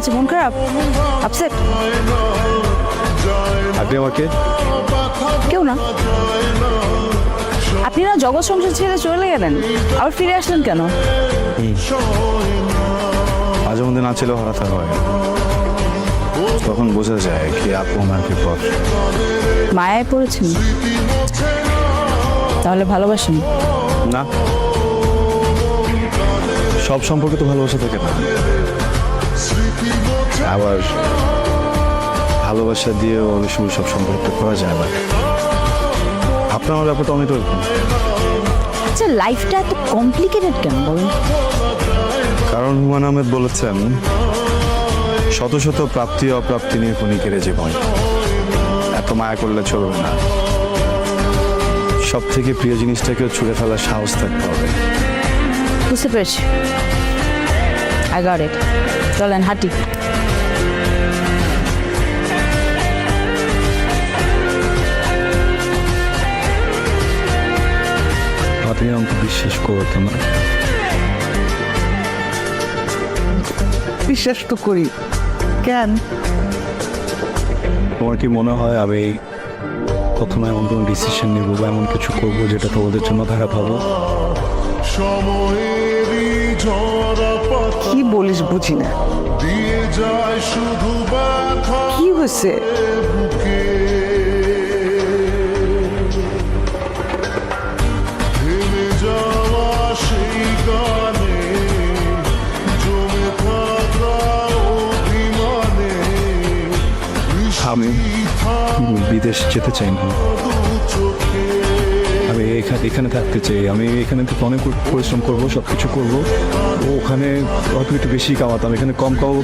হয়েছে? মন খারাপ? আপসেট? আপনি আমাকে কেউ না। আপনি না জগৎ সংসার ছেড়ে চলে গেলেন, আবার ফিরে আসলেন কেন? মাঝে মধ্যে না ছিল হঠাৎ হয়, তখন বোঝা যায় কি আপন আর কি পর। মায়ায় পড়েছেন? তাহলে ভালোবাসেন? না, সব সম্পর্কে তো ভালোবাসা থাকে না, আবার ভালোবাসা দিয়ে অনেক সময় সব সম্পর্ক করা যায় না। আপনার আমার ব্যাপারটা অনেক রকম। আচ্ছা, লাইফটা এত কমপ্লিকেটেড কেন বলুন? কারণ হুমায়ুন আহমেদ বলেছেন, শত শত প্রাপ্তি অপ্রাপ্তি নিয়ে ক্ষণিকের জীবন, এত মায়া করলে চলবে না। সব থেকে প্রিয় জিনিসটাকেও ছুঁড়ে ফেলার সাহস থাকতে হবে। বুঝতে পেরেছি, আই গট ইট। চলেন হাঁটি। আপনি আমাকে বিশ্বাস করতেন না? বিশ্বাস তো করি, কেন? তোমার কি মনে হয় আমি কখনো এমন কোনো ডিসিশন নেবো বা এমন কিছু করবো যেটা তোমাদের জন্য খারাপ হবে? কি বলিস বুঝি না। কি হয়েছে? আমি বিদেশ যেতে চাই না, আমি এখানে থাকতে চাই। আমি এখানে থেকে অনেক পরিশ্রম করবো, সব কিছু করবো। ওখানে হয়তো একটু বেশি কামাতাম, এখানে কম কামাবো।